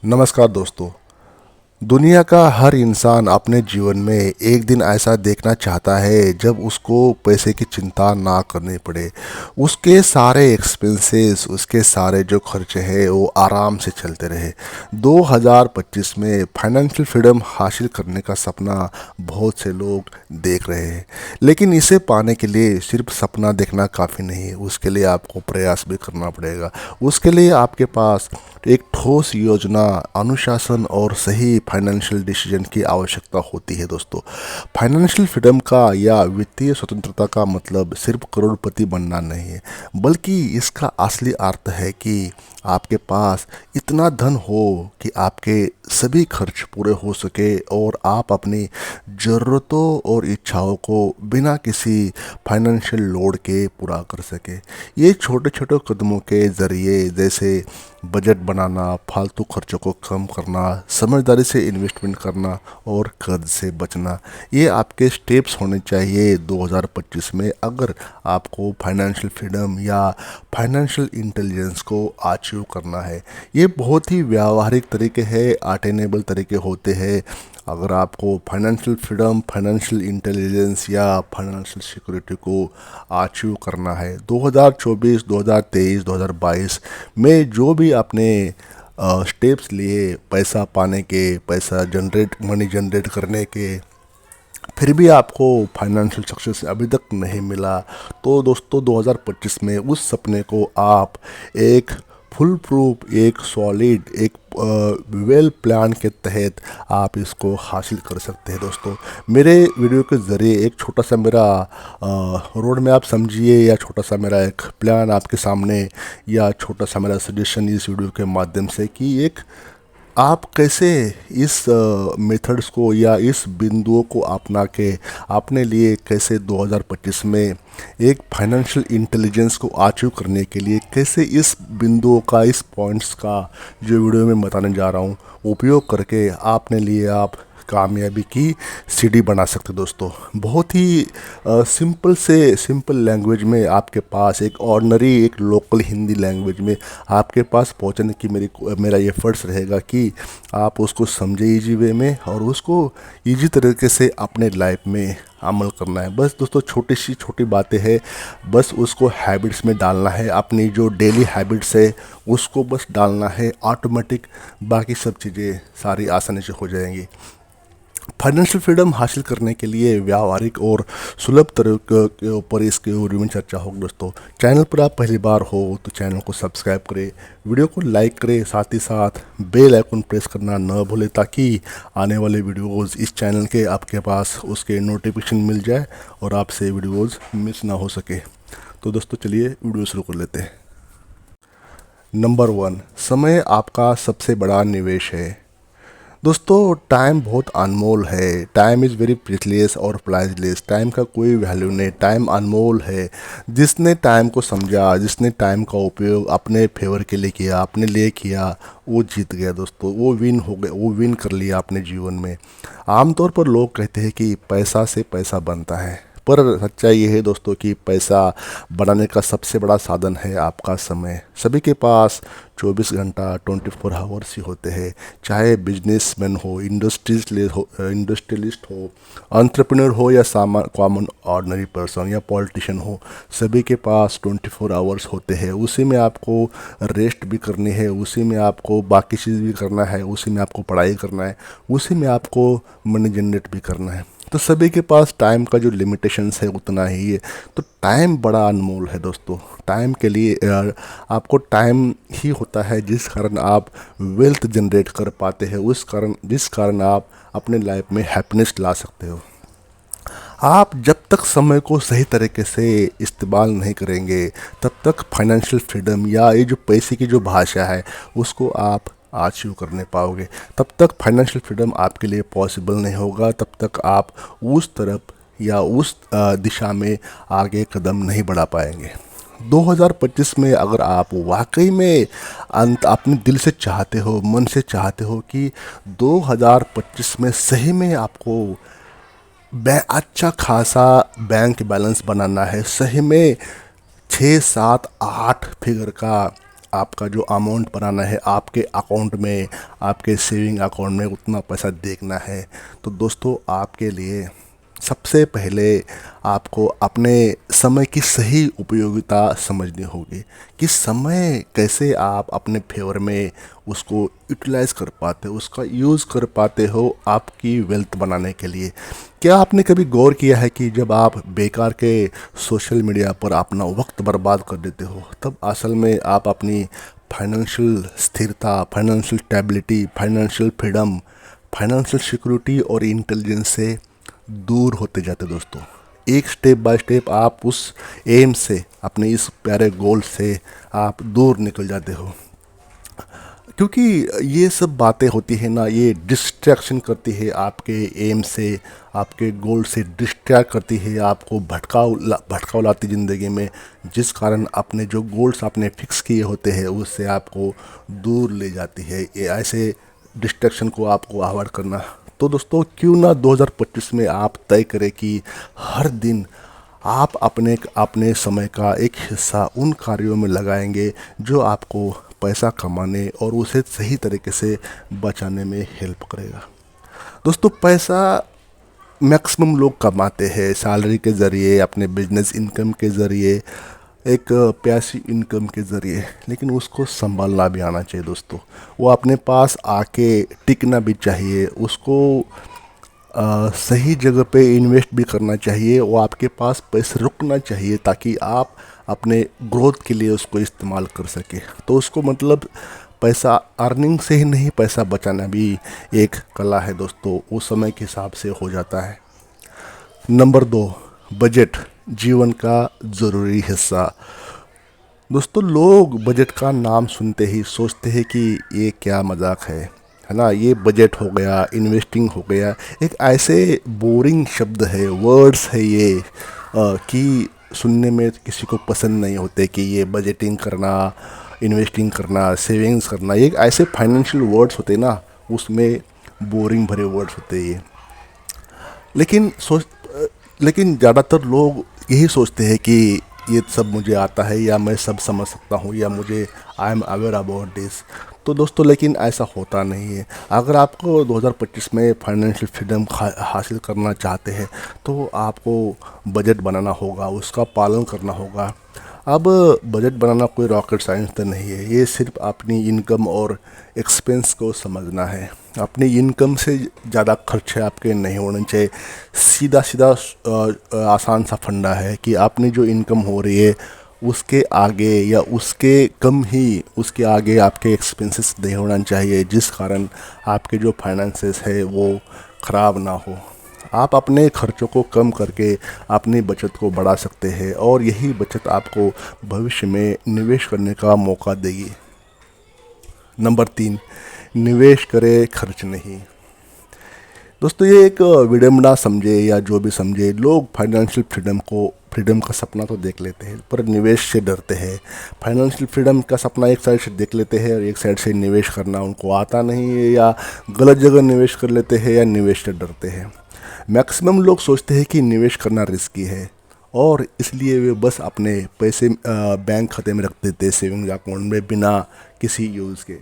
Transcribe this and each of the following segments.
नमस्कार दोस्तों। दुनिया का हर इंसान अपने जीवन में एक दिन ऐसा देखना चाहता है जब उसको पैसे की चिंता ना करनी पड़े। उसके सारे एक्सपेंसेस, उसके सारे जो खर्चे हैं वो आराम से चलते रहे। 2025 में फाइनेंशियल फ्रीडम हासिल करने का सपना बहुत से लोग देख रहे हैं, लेकिन इसे पाने के लिए सिर्फ सपना देखना काफ़ी नहीं है। उसके लिए आपको प्रयास भी करना पड़ेगा। उसके लिए आपके पास एक ठोस योजना, अनुशासन और सही फाइनेंशियल डिसीजन की आवश्यकता होती है दोस्तों। फाइनेंशियल फ्रीडम का या वित्तीय स्वतंत्रता का मतलब सिर्फ करोड़पति बनना नहीं है, बल्कि इसका असली अर्थ है कि आपके पास इतना धन हो कि आपके सभी खर्च पूरे हो सके और आप अपनी ज़रूरतों और इच्छाओं को बिना किसी फाइनेंशियल लोड के पूरा कर सके। ये छोटे छोटे कदमों के ज़रिए, जैसे बजट बनाना, फालतू खर्चों को कम करना, समझदारी से इन्वेस्टमेंट करना और कर्ज से बचना, ये आपके स्टेप्स होने चाहिए 2025 में, अगर आपको फाइनेंशियल फ्रीडम या फाइनेंशियल इंटेलिजेंस को अचीव करना है। ये बहुत ही व्यावहारिक तरीके हैं, अटेनेबल तरीके होते हैं। अगर आपको फाइनेंशियल फ्रीडम, फाइनेंशियल इंटेलिजेंस या फाइनेंशियल सिक्योरिटी को अचीव करना है 2024, 2023, 2022 में, जो भी आपने स्टेप्स लिए पैसा पाने के, पैसा जनरेट, मनी जनरेट करने के, फिर भी आपको फाइनेंशियल सक्सेस अभी तक नहीं मिला, तो दोस्तों 2025 में उस सपने को आप एक फुल प्रूफ, एक सॉलिड, एक वेल प्लान के तहत आप इसको हासिल कर सकते हैं दोस्तों। मेरे वीडियो के ज़रिए एक छोटा सा मेरा रोड में आप समझिए, या छोटा सा मेरा एक प्लान आपके सामने, या छोटा सा मेरा सजेशन इस वीडियो के माध्यम से कि एक आप कैसे इस मेथड्स को या इस बिंदुओं को अपना के अपने लिए कैसे 2025 में एक फाइनेंशियल इंटेलिजेंस को अचीव करने के लिए कैसे इस बिंदुओं का, इस पॉइंट्स का जो वीडियो में बताने जा रहा हूँ, उपयोग करके आपने लिए आप कामयाबी की सीढ़ी बना सकते दोस्तों। बहुत ही सिंपल से सिंपल लैंग्वेज में आपके पास, एक ऑर्डनरी, एक लोकल हिंदी लैंग्वेज में आपके पास पहुंचने की मेरा ये फर्ज रहेगा कि आप उसको समझे इजी वे में और उसको इजी तरीके से अपने लाइफ में अमल करना है। बस दोस्तों छोटी सी छोटी बातें हैं, बस उसको हैबिट्स में डालना है। अपनी जो डेली हैबिट्स है उसको बस डालना है, ऑटोमेटिक बाकी सब चीज़ें सारी आसानी से हो जाएंगी। फाइनेंशियल फ्रीडम हासिल करने के लिए व्यावहारिक और सुलभ तरीकों के ऊपर इसके वीडियो में चर्चा होगी दोस्तों। चैनल पर आप पहली बार हो तो चैनल को सब्सक्राइब करें, वीडियो को लाइक करें, साथ ही साथ बेल आइकन प्रेस करना न भूलें, ताकि आने वाले वीडियोज़ इस चैनल के आपके पास उसके नोटिफिकेशन मिल जाए और आपसे वीडियोज़ मिस ना हो सके। तो दोस्तों चलिए वीडियो शुरू कर लेते हैं। नंबर 1, समय आपका सबसे बड़ा निवेश है। दोस्तों टाइम बहुत अनमोल है। टाइम इज़ वेरी प्रीशियस और प्राइसलेस। टाइम का कोई वैल्यू नहीं, टाइम अनमोल है। जिसने टाइम को समझा, जिसने टाइम का उपयोग अपने फेवर के लिए किया, अपने लिए किया, वो जीत गया दोस्तों। वो विन हो गया, वो विन कर लिया अपने जीवन में। आमतौर पर लोग कहते हैं कि पैसा से पैसा बनता है, पर सच्चाई ये है दोस्तों कि पैसा बनाने का सबसे बड़ा साधन है आपका समय। सभी के पास 24 घंटा, 24 आवर्स ही होते हैं। चाहे बिजनेसमैन हो, इंडस्ट्रियलिस्ट हो, एंटरप्रेन्योर हो, या कॉमन ऑर्डिनरी पर्सन या पॉलिटिशियन हो, सभी के पास 24 आवर्स होते हैं। उसी में आपको रेस्ट भी करनी है, उसी में आपको बाकी चीज़ भी करना है, उसी में आपको पढ़ाई करना है, उसी में आपको मनी जनरेट भी करना है। तो सभी के पास टाइम का जो लिमिटेशंस है उतना ही है। तो टाइम बड़ा अनमोल है दोस्तों। टाइम के लिए आपको टाइम ही होता है जिस कारण आप वेल्थ जनरेट कर पाते हैं, जिस कारण आप अपने लाइफ में हैप्पीनेस ला सकते हो। आप जब तक समय को सही तरीके से इस्तेमाल नहीं करेंगे, तब तक फाइनेंशियल फ्रीडम या ये जो पैसे की जो भाषा है उसको आप अचीव करने पाओगे। तब तक फाइनेंशियल फ्रीडम आपके लिए पॉसिबल नहीं होगा, तब तक आप उस तरफ या उस दिशा में आगे कदम नहीं बढ़ा पाएंगे। 2025 में अगर आप वाकई में अंत अपने दिल से चाहते हो, मन से चाहते हो कि 2025 में सही में आपको अच्छा खासा बैंक बैलेंस बनाना है, सही में 6, 7, 8 फिगर का आपका जो अमाउंट बनाना है आपके अकाउंट में, आपके सेविंग अकाउंट में उतना पैसा देखना है। तो दोस्तों आपके लिए सबसे पहले आपको अपने समय की सही उपयोगिता समझनी होगी कि समय कैसे आप अपने फेवर में उसको यूटिलाइज कर पाते हो, उसका यूज़ कर पाते हो आपकी वेल्थ बनाने के लिए। क्या आपने कभी गौर किया है कि जब आप बेकार के सोशल मीडिया पर अपना वक्त बर्बाद कर देते हो तब असल में आप अपनी फाइनेंशियल स्थिरता, financial stability, financial freedom, financial security और इंटेलिजेंस से दूर होते जाते दोस्तों। एक स्टेप बाय स्टेप आप उस एम से, अपने इस प्यारे गोल से आप दूर निकल जाते हो, क्योंकि ये सब बातें होती है ना, ये डिस्ट्रैक्शन करती है आपके एम से, आपके गोल से डिस्ट्रैक्ट करती है, आपको भटकाव लाती ज़िंदगी में, जिस कारण अपने जो गोल्स आपने फिक्स किए होते हैं उससे आपको दूर ले जाती है। ये ऐसे डिस्ट्रैक्शन को आपको अवॉइड करना। तो दोस्तों क्यों ना 2025 में आप तय करें कि हर दिन आप अपने अपने समय का एक हिस्सा उन कार्यों में लगाएंगे जो आपको पैसा कमाने और उसे सही तरीके से बचाने में हेल्प करेगा। दोस्तों पैसा मैक्सिमम लोग कमाते हैं सैलरी के ज़रिए, अपने बिजनेस इनकम के ज़रिए, एक प्यासी इनकम के ज़रिए, लेकिन उसको संभालना भी आना चाहिए दोस्तों। वो अपने पास आके टिकना भी चाहिए, उसको सही जगह पे इन्वेस्ट भी करना चाहिए, वो आपके पास पैसे रुकना चाहिए ताकि आप अपने ग्रोथ के लिए उसको इस्तेमाल कर सके। तो उसको मतलब पैसा अर्निंग से ही नहीं, पैसा बचाना भी एक कला है दोस्तों, उस समय के हिसाब से हो जाता है। नंबर 2, बजट जीवन का ज़रूरी हिस्सा। दोस्तों लोग बजट का नाम सुनते ही सोचते हैं कि ये क्या मजाक है ना। ये बजट हो गया, इन्वेस्टिंग हो गया, एक ऐसे बोरिंग शब्द है, वर्ड्स है ये कि सुनने में किसी को पसंद नहीं होते कि ये बजटिंग करना, इन्वेस्टिंग करना, सेविंग्स करना, ये ऐसे फाइनेंशियल वर्ड्स होते हैं ना, उसमें बोरिंग भरे वर्ड्स होते हैं ये। लेकिन लेकिन ज़्यादातर लोग यही सोचते हैं कि ये सब मुझे आता है या मैं सब समझ सकता हूँ या मुझे I am aware about this. तो दोस्तों लेकिन ऐसा होता नहीं है। अगर आपको 2025 में फाइनेंशियल फ्रीडम हासिल करना चाहते हैं तो आपको बजट बनाना होगा, उसका पालन करना होगा। अब बजट बनाना कोई रॉकेट साइंस तो नहीं है, ये सिर्फ अपनी इनकम और एक्सपेंस को समझना है। अपनी इनकम से ज़्यादा खर्चे आपके नहीं होने चाहिए। सीधा सीधा आसान सा फंडा है कि आपने जो इनकम हो रही है उसके आगे या उसके कम ही, उसके आगे आपके एक्सपेंसेस नहीं होना चाहिए, जिस कारण आपके जो फाइनेंसेस है वो ख़राब ना हो। आप अपने खर्चों को कम करके अपनी बचत को बढ़ा सकते हैं और यही बचत आपको भविष्य में निवेश करने का मौका देगी। नंबर 3, निवेश करें, खर्च नहीं। दोस्तों ये एक विडंबना समझे या जो भी समझे, लोग फाइनेंशियल फ्रीडम का सपना तो देख लेते हैं पर निवेश से डरते हैं। फाइनेंशियल फ्रीडम का सपना एक साइड से देख लेते हैं और एक साइड से निवेश करना उनको आता नहीं है, या गलत जगह निवेश कर लेते हैं या निवेश से डरते हैं। मैक्सिमम लोग सोचते हैं कि निवेश करना रिस्की है और इसलिए वे बस अपने पैसे बैंक खाते में रख देते हैं, सेविंग अकाउंट में, बिना किसी यूज़ के।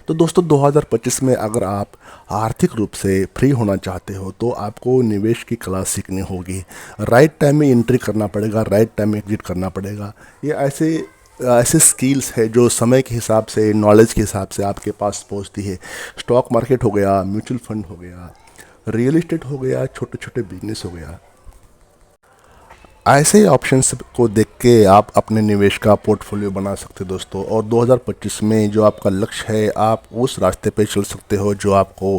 तो दोस्तों 2025 में अगर आप आर्थिक रूप से फ्री होना चाहते हो तो आपको निवेश की क्लास सीखनी होगी। राइट टाइम में एंट्री करना पड़ेगा, राइट टाइम में एग्जिट करना पड़ेगा। ये ऐसे स्किल्स है जो समय के हिसाब से, नॉलेज के हिसाब से आपके पास पहुंचती है। स्टॉक मार्केट हो गया, म्यूचुअल फंड हो गया, रियल इस्टेट हो गया, छोटे छोटे बिजनेस हो गया। ऐसे ऑप्शंस को देख के आप अपने निवेश का पोर्टफोलियो बना सकते हैं दोस्तों। और 2025 में जो आपका लक्ष्य है आप उस रास्ते पे चल सकते हो जो आपको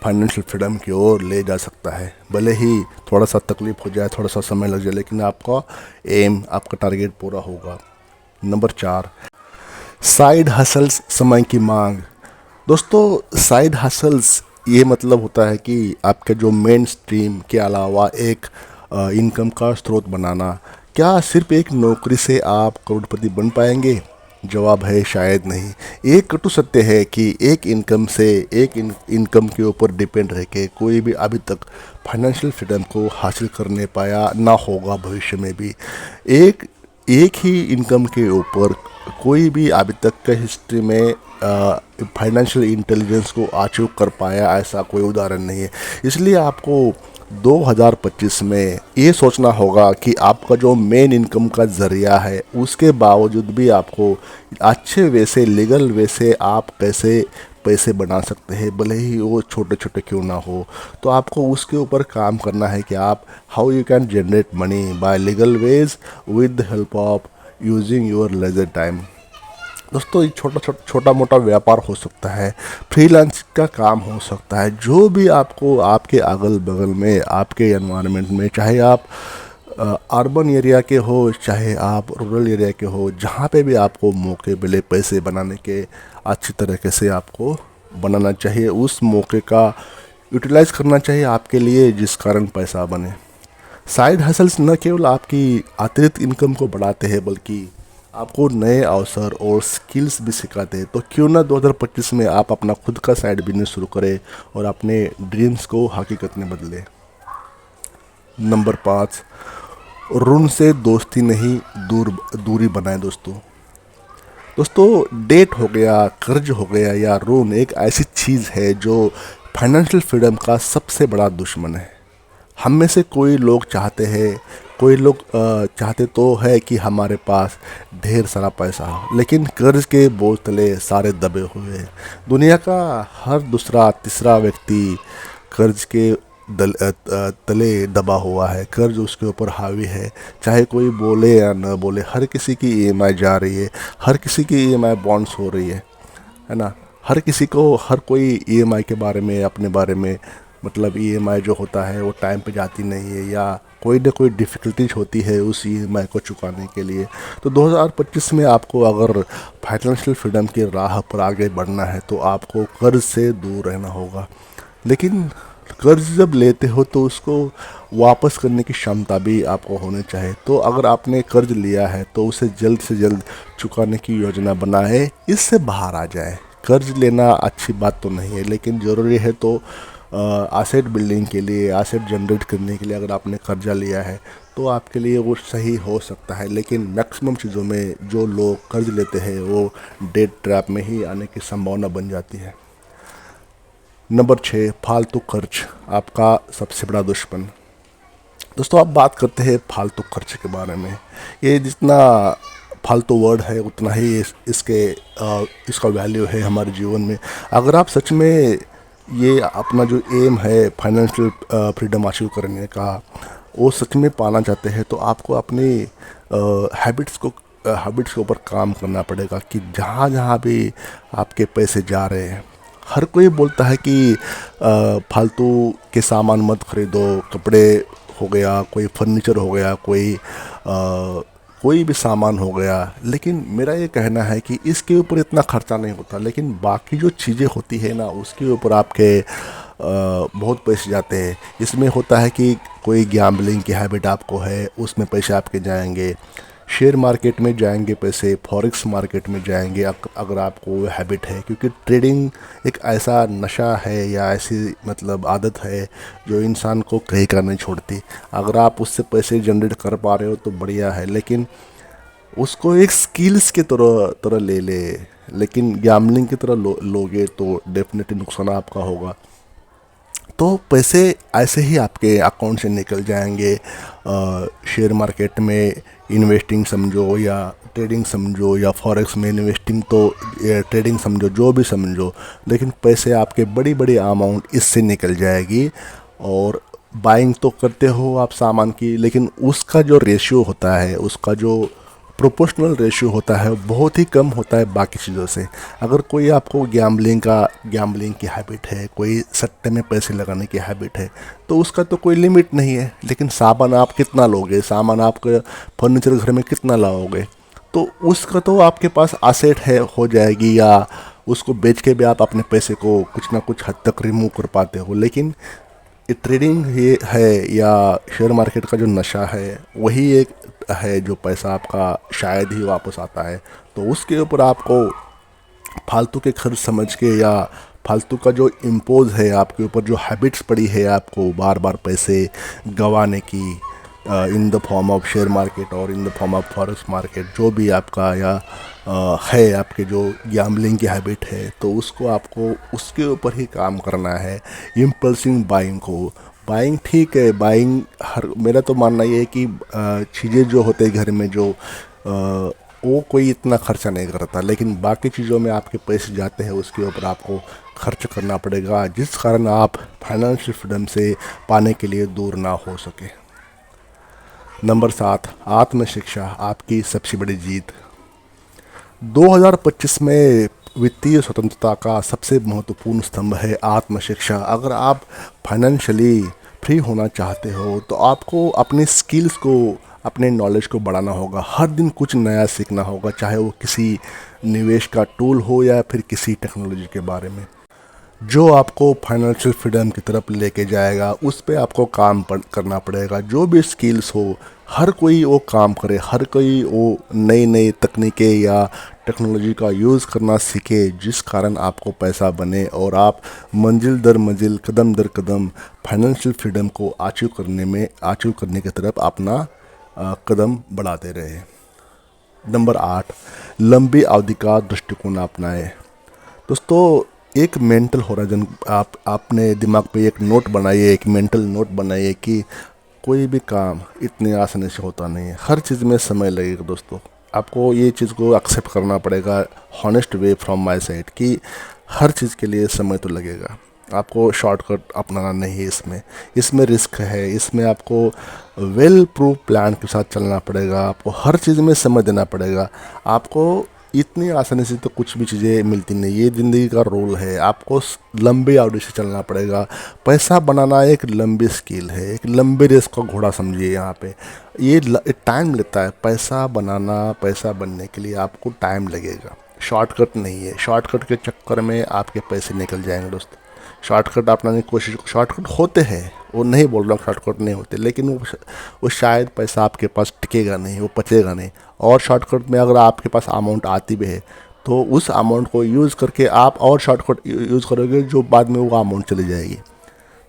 फाइनेंशियल फ्रीडम की ओर ले जा सकता है। भले ही थोड़ा सा तकलीफ हो जाए, थोड़ा सा समय लग जाए, लेकिन आपका एम, आपका टारगेट पूरा होगा। नंबर 4, साइड हसल्स, समय की मांग। दोस्तों साइड हसल्स ये मतलब होता है कि आपके जो मेन स्ट्रीम के अलावा एक इनकम का स्रोत बनाना। क्या सिर्फ एक नौकरी से आप करोड़पति बन पाएंगे? जवाब है शायद नहीं। एक कटु सत्य है कि एक इनकम से, एक इनकम के ऊपर डिपेंड रह के कोई भी अभी तक फाइनेंशियल फ्रीडम को हासिल करने पाया ना होगा भविष्य में भी। एक ही इनकम के ऊपर कोई भी अभी तक का हिस्ट्री में फाइनेंशियल इंटेलिजेंस को अचीव कर पाया ऐसा कोई उदाहरण नहीं है। इसलिए आपको 2025 में ये सोचना होगा कि आपका जो मेन इनकम का ज़रिया है उसके बावजूद भी आपको अच्छे वे से लीगल वे से आप कैसे पैसे बना सकते हैं, भले ही वो छोटे छोटे क्यों ना हो। तो आपको उसके ऊपर काम करना है कि आप how you can generate money by legal ways with the help of using your leisure time. दोस्तों ये छोटा मोटा व्यापार हो सकता है, फ्रीलांस का काम हो सकता है, जो भी आपको आपके अगल बगल में आपके एनवायरनमेंट में, चाहे आप अर्बन एरिया के हो चाहे आप रूरल एरिया के हो, जहाँ पे भी आपको मौके मिले पैसे बनाने के, अच्छी तरीके से आपको बनाना चाहिए, उस मौके का यूटिलाइज करना चाहिए आपके लिए जिस कारण पैसा बने। साइड हसल्स न केवल आपकी अतिरिक्त इनकम को बढ़ाते हैं बल्कि आपको नए अवसर और स्किल्स भी सिखाते हैं। तो क्यों ना 2025 में आप अपना खुद का साइड बिजनेस शुरू करें और अपने ड्रीम्स को हकीकत में बदलें। नंबर 5, ऋण से दोस्ती नहीं दूरी बनाएं। दोस्तों डेट हो गया, कर्ज हो गया या ऋण एक ऐसी चीज़ है जो फाइनेंशियल फ्रीडम का सबसे बड़ा दुश्मन है। हम में से कोई लोग चाहते हैं, कोई लोग चाहते तो है कि हमारे पास ढेर सारा पैसा हो, लेकिन कर्ज के बोझ तले सारे दबे हुए हैं। दुनिया का हर दूसरा तीसरा व्यक्ति कर्ज के तले दबा हुआ है, कर्ज उसके ऊपर हावी है। चाहे कोई बोले या न बोले, हर किसी की ईएमआई जा रही है, हर किसी की ईएमआई बॉन्ड्स हो रही है ना। हर किसी को हर कोई ईएमआई के बारे में, अपने बारे में, मतलब ईएमआई जो होता है वो टाइम पे जाती नहीं है या कोई ना कोई डिफ़िकल्टीज होती है उस ईएमआई को चुकाने के लिए। तो 2025 में आपको अगर फाइनेंशियल फ्रीडम की राह पर आगे बढ़ना है तो आपको कर्ज से दूर रहना होगा। लेकिन कर्ज जब लेते हो तो उसको वापस करने की क्षमता भी आपको होनी चाहिए। तो अगर आपने कर्ज लिया है तो उसे जल्द से जल्द चुकाने की योजना बनाए, इससे बाहर आ जाए। कर्ज लेना अच्छी बात तो नहीं है, लेकिन ज़रूरी है तो एसेट बिल्डिंग के लिए, एसेट जनरेट करने के लिए अगर आपने कर्जा लिया है तो आपके लिए वो सही हो सकता है। लेकिन मैक्सिमम चीज़ों में जो लोग कर्ज लेते हैं वो डेट ट्रैप में ही आने की संभावना बन जाती है। नंबर 6, फालतू खर्च आपका सबसे बड़ा दुश्मन। दोस्तों आप बात करते हैं फालतू खर्च के बारे में। ये जितना फालतू वर्ड है उतना ही इसका वैल्यू है हमारे जीवन में। अगर आप सच में ये अपना जो एम है फाइनेंशियल फ्रीडम अचीव करने का वो सच में पाना चाहते हैं तो आपको अपनी हैबिट्स के ऊपर काम करना पड़ेगा कि जहाँ जहाँ भी आपके पैसे जा रहे हैं। हर कोई बोलता है कि फालतू के सामान मत खरीदो, कपड़े हो गया, कोई फर्नीचर हो गया, कोई भी सामान हो गया। लेकिन मेरा ये कहना है कि इसके ऊपर इतना खर्चा नहीं होता, लेकिन बाकी जो चीज़ें होती है ना उसके ऊपर आपके बहुत पैसे जाते हैं। इसमें होता है कि कोई गैम्बलिंग की हैबिट आपको है, उसमें पैसे आपके जाएंगे, शेयर मार्केट में जाएंगे पैसे, फॉरेक्स मार्केट में जाएंगे अगर आपको वो हैबिट है। क्योंकि ट्रेडिंग एक ऐसा नशा है या ऐसी मतलब आदत है जो इंसान को कहीं का नहीं छोड़ती। अगर आप उससे पैसे जनरेट कर पा रहे हो तो बढ़िया है, लेकिन उसको एक स्किल्स की तरह ले, लेकिन गैम्बलिंग की तरह लोगे तो डेफिनेटली नुकसान आपका होगा। तो पैसे ऐसे ही आपके अकाउंट से निकल जाएंगे। शेयर मार्केट में इन्वेस्टिंग समझो या ट्रेडिंग समझो या फॉरेक्स में इन्वेस्टिंग, तो ट्रेडिंग समझो, जो भी समझो, लेकिन पैसे आपके बड़ी बड़ी अमाउंट इससे निकल जाएगी। और बाइंग तो करते हो आप सामान की, लेकिन उसका जो रेशियो होता है, उसका जो प्रोपोर्शनल रेशियो होता है बहुत ही कम होता है बाकी चीज़ों से। अगर कोई आपको गैम्बलिंग की हैबिट है, कोई सट्टे में पैसे लगाने की हैबिट है, तो उसका तो कोई लिमिट नहीं है। लेकिन सामान आप कितना लोगे, सामान आपके फर्नीचर घर में कितना लाओगे, तो उसका तो आपके पास एसेट है हो जाएगी, या उसको बेच के भी आप अपने पैसे को कुछ ना कुछ हद तक रिमूव कर पाते हो। लेकिन ये ट्रेडिंग ये है या शेयर मार्केट का जो नशा है वही एक है जो पैसा आपका शायद ही वापस आता है। तो उसके ऊपर आपको फालतू के खर्च समझ के या फालतू का जो इम्पोज है आपके ऊपर, जो हैबिट्स पड़ी है आपको बार बार पैसे गंवाने की, in the form of share market और in the form of forex market, जो भी आपका या है आपके जो गैम्बलिंग की हैबिट है, तो उसको आपको उसके ऊपर ही काम करना है। इम्पल्सिव बाइंग को, बाइंग ठीक है, बाइंग हर, मेरा तो मानना ये है कि चीज़ें जो होते हैं घर में जो वो कोई इतना खर्चा नहीं करता, लेकिन बाकी चीज़ों में आपके पैसे जाते हैं, उसके ऊपर आपको खर्च करना पड़ेगा, जिस कारण आप फाइनेंशियल फ्रीडम से पाने के लिए दूर ना हो सके। नंबर 7, आत्मशिक्षा आपकी सबसे बड़ी जीत। 2025 में वित्तीय स्वतंत्रता का सबसे महत्वपूर्ण स्तंभ है आत्मशिक्षा। अगर आप फाइनेंशियली फ्री होना चाहते हो तो आपको अपने स्किल्स को, अपने नॉलेज को बढ़ाना होगा। हर दिन कुछ नया सीखना होगा, चाहे वो किसी निवेश का टूल हो या फिर किसी टेक्नोलॉजी के बारे में जो आपको फाइनेंशियल फ्रीडम की तरफ लेके जाएगा। उस पे आपको काम करना पड़ेगा। जो भी स्किल्स हो, हर कोई वो काम करे, हर कोई वो नई नई तकनीकें या टेक्नोलॉजी का यूज़ करना सीखे, जिस कारण आपको पैसा बने और आप मंजिल दर मंजिल, कदम दर कदम फाइनेंशियल फ्रीडम को अचीव करने की तरफ अपना कदम बढ़ाते रहे। नंबर 8, लंबी अवधि का दृष्टिकोण अपनाएं। दोस्तों, एक मेंटल होराइजन आपने दिमाग पे एक नोट बनाइए, एक मेंटल नोट बनाइए कि कोई भी काम इतनी आसानी से होता नहीं है, हर चीज़ में समय लगेगा। दोस्तों, आपको ये चीज़ को एक्सेप्ट करना पड़ेगा, honest way from my side, कि हर चीज़ के लिए समय तो लगेगा। आपको शॉर्टकट अपनाना नहीं है, इसमें रिस्क है, इसमें आपको वेल प्रूव प्लान के साथ चलना पड़ेगा, आपको हर चीज़ में समय देना पड़ेगा। आपको इतनी आसानी से तो कुछ भी चीज़ें मिलती नहीं, ये ज़िंदगी का रोल है, आपको लंबी अवधि से चलना पड़ेगा। पैसा बनाना एक लंबी स्किल है, एक लंबे रेस का घोड़ा समझिए। यहाँ पे ये टाइम लेता है, पैसा बनाना, पैसा बनने के लिए आपको टाइम लगेगा, शॉर्टकट नहीं है। शॉर्टकट के चक्कर में आपके पैसे निकल जाएंगे दोस्त। शॉर्टकट अपनाने की कोशिश, शॉर्टकट होते हैं, वो नहीं बोल रहा हूँ शॉर्टकट नहीं होते, लेकिन वो शायद पैसा आपके पास टिकेगा नहीं, वो बचेगा नहीं। और शॉर्टकट में अगर आपके पास अमाउंट आती भी है तो उस अमाउंट को यूज़ करके आप और शॉर्टकट यूज़ करोगे, जो बाद में वो अमाउंट चली जाएगी।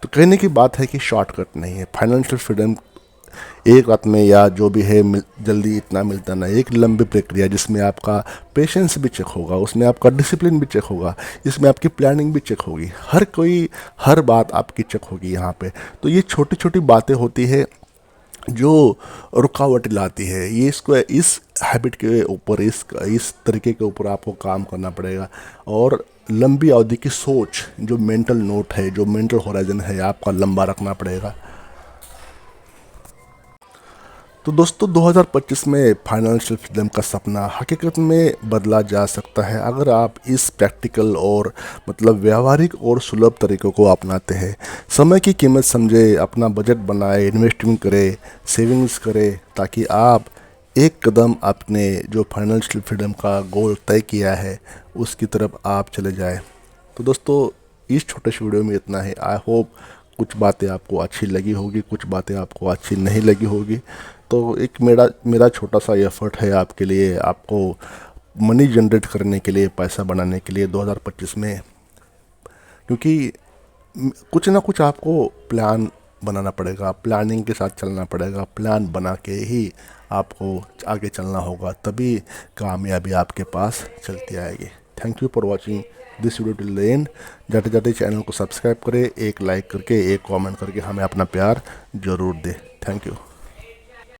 तो कहने की बात है कि शॉर्टकट नहीं है। फाइनेंशियल फ्रीडम एक रात में या जो भी है जल्दी इतना मिलता नहीं, एक लंबी प्रक्रिया जिसमें आपका पेशेंस भी चेक होगा, उसमें आपका डिसिप्लिन भी चेक होगा, इसमें आपकी प्लानिंग भी चेक होगी, हर बात आपकी चेक होगी यहाँ पे। तो ये छोटी छोटी बातें होती है जो रुकावट लाती है। ये इसको इस हैबिट के ऊपर, इस तरीके के ऊपर आपको काम करना पड़ेगा। और लंबी अवधि की सोच, जो मेंटल नोट है, जो मेंटल होराइजन है, आपका लंबा रखना पड़ेगा। तो दोस्तों, 2025 में फाइनेंशियल फ्रीडम का सपना हकीकत में बदला जा सकता है अगर आप इस प्रैक्टिकल और व्यवहारिक और सुलभ तरीकों को अपनाते हैं। समय की कीमत समझे, अपना बजट बनाए, इन्वेस्टमेंट करें, सेविंग्स करें, ताकि आप एक कदम अपने जो फाइनेंशियल फ्रीडम का गोल तय किया है उसकी तरफ आप चले जाए। तो दोस्तों, इस छोटे से वीडियो में इतना ही। आई होप कुछ बातें आपको अच्छी लगी होगी, कुछ बातें आपको अच्छी नहीं लगी होगी। तो एक मेरा छोटा सा एफर्ट है आपके लिए, आपको मनी जनरेट करने के लिए, पैसा बनाने के लिए 2025 में। क्योंकि कुछ ना कुछ आपको प्लान बनाना पड़ेगा, प्लानिंग के साथ चलना पड़ेगा, प्लान बना के ही आपको आगे चलना होगा, तभी कामयाबी आपके पास चलती आएगी। Thank you for watching this video till the end. जाते जाते चैनल को सब्सक्राइब करें, एक लाइक करके, एक कमेंट करके हमें अपना प्यार ज़रूर दें। Thank you.